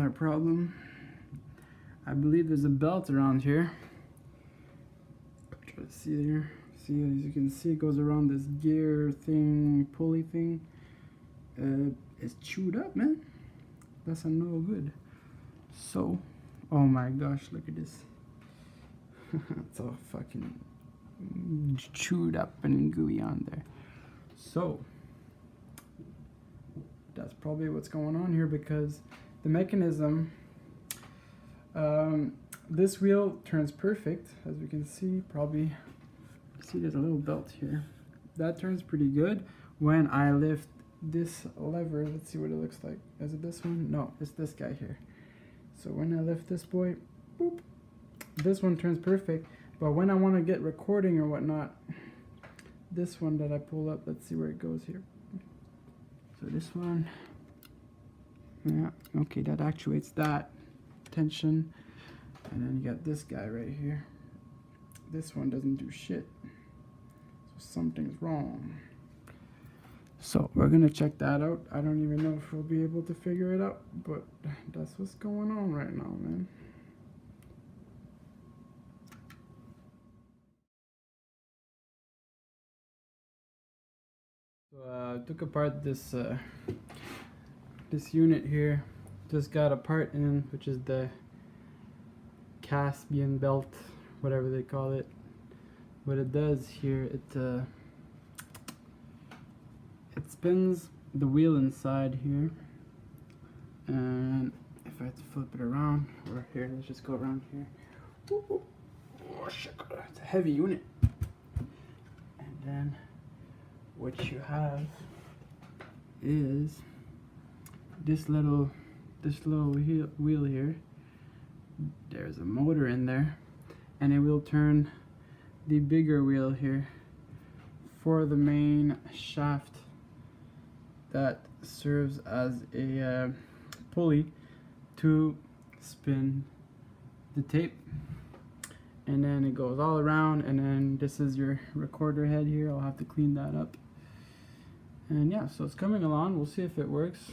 a problem. I believe there's a belt around here. Try to see there. See, as you can see, it goes around this gear thing, pulley thing. It's chewed up, man. That's a no good. So, oh my gosh, look at this. It's all fucking chewed up and gooey on there. So, that's probably what's going on here, because the mechanism, this wheel turns perfect, as we can see. Probably see there's a little belt here that turns pretty good when I lift this lever. Let's see what it looks like. Is it this one? No, it's this guy here. So when I lift this boy, boop, this one turns perfect. But when I want to get recording or whatnot, this one that I pull up, let's see where it goes here. So this one, yeah, okay, that actuates that tension. And then you got this guy right here. This one doesn't do shit. So something's wrong. So we're gonna check that out. I don't even know if we'll be able to figure it out, but that's what's going on right now, man. So I took apart this this unit here. Just got a part in, which is the Caspian belt, whatever they call it. What it does here, it spins the wheel inside here, and if I have to flip it around, or here, let's just go around here. Oh shit, it's a heavy unit. And then what you have is this little wheel here. There's a motor in there, and it will turn the bigger wheel here for the main shaft that serves as a pulley to spin the tape. And then it goes all around, and then this is your recorder head here. I'll have to clean that up. And yeah, so it's coming along. We'll see if it works.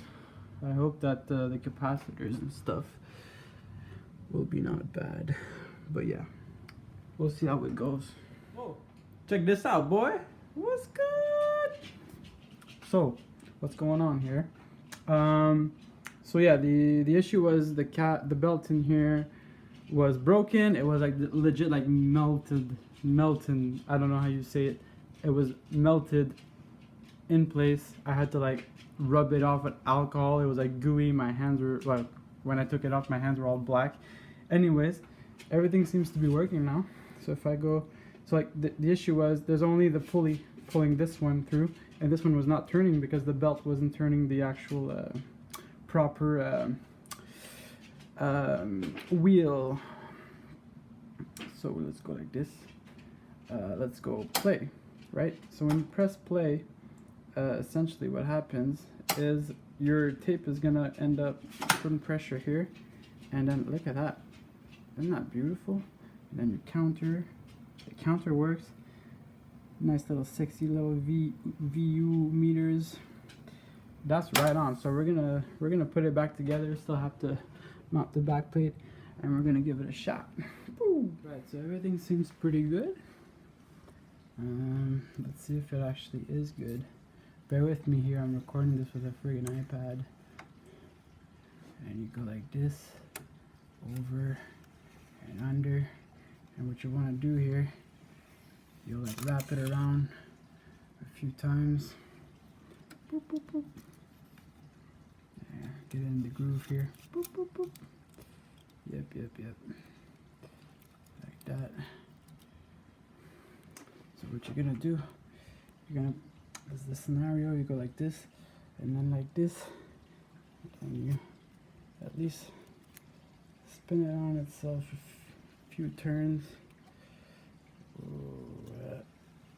I hope that the capacitors and stuff will be not bad. But yeah, we'll see how it goes. Whoa, check this out, boy. What's good? So, what's going on here? So yeah, the issue was the belt in here was broken. It was like legit like melted. I don't know how you say it. It was melted in place. I had to like rub it off with alcohol. It was like gooey. My hands were, well, when I took it off, my hands were all black. Anyways, everything seems to be working now. So if I go, so like the issue was there's only the pulley pulling this one through, and this one was not turning because the belt wasn't turning the actual proper wheel. So let's go like this. Let's go play, right? So when you press play, essentially what happens is your tape is gonna end up putting pressure here, and then look at that. Isn't that beautiful? And then your the counter works. Nice little sexy little VU meters. That's right on. So we're gonna put it back together. Still have to mount the back plate, and we're gonna give it a shot. Woo. Right, so everything seems pretty good. Let's see if it actually is good. Bear with me here. I'm recording this with a friggin' iPad. And you go like this, over and under. And what you want to do here, you'll like wrap it around a few times. Boop, boop, boop. Yeah, get it in the groove here. Boop, boop, boop. Yep. Like that. So what you're gonna do, this is the scenario, you go like this, and then like this, and you at least spin it on itself a few turns.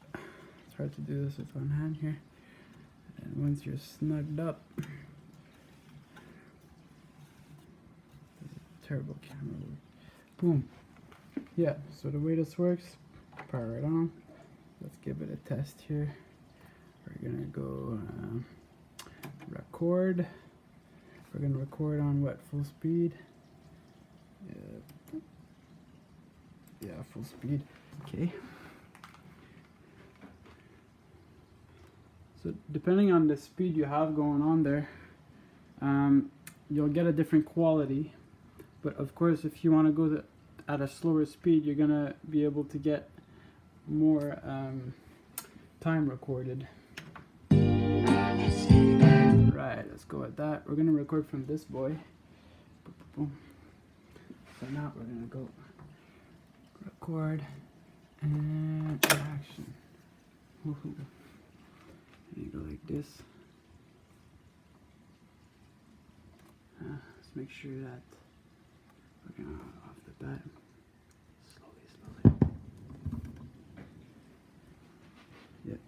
It's hard to do this with one hand here. And once you're snugged up, terrible camera work. Boom. Yeah, so the way this works, power it on. Let's give it a test here. We're gonna go record. We're gonna record on what, full speed? Yeah, full speed. Okay. So depending on the speed you have going on there, you'll get a different quality. But of course, if you want to go at a slower speed, you're gonna be able to get more time recorded. Right, let's go with that. We're gonna record from this boy. So now we're gonna go record and action. Woohoo. And you go like this. Let's make sure that we're gonna off the bat. Slowly. Yep.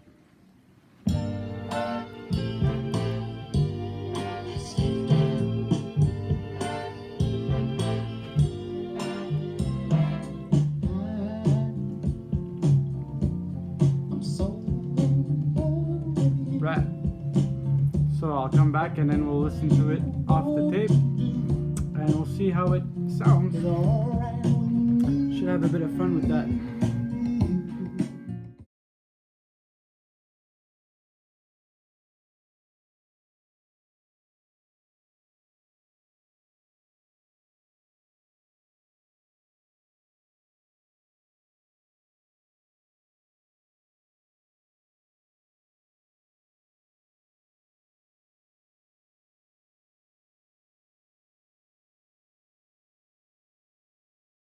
Right. So I'll come back and then we'll listen to it off the tape and we'll see how it sounds. Should have a bit of fun with that.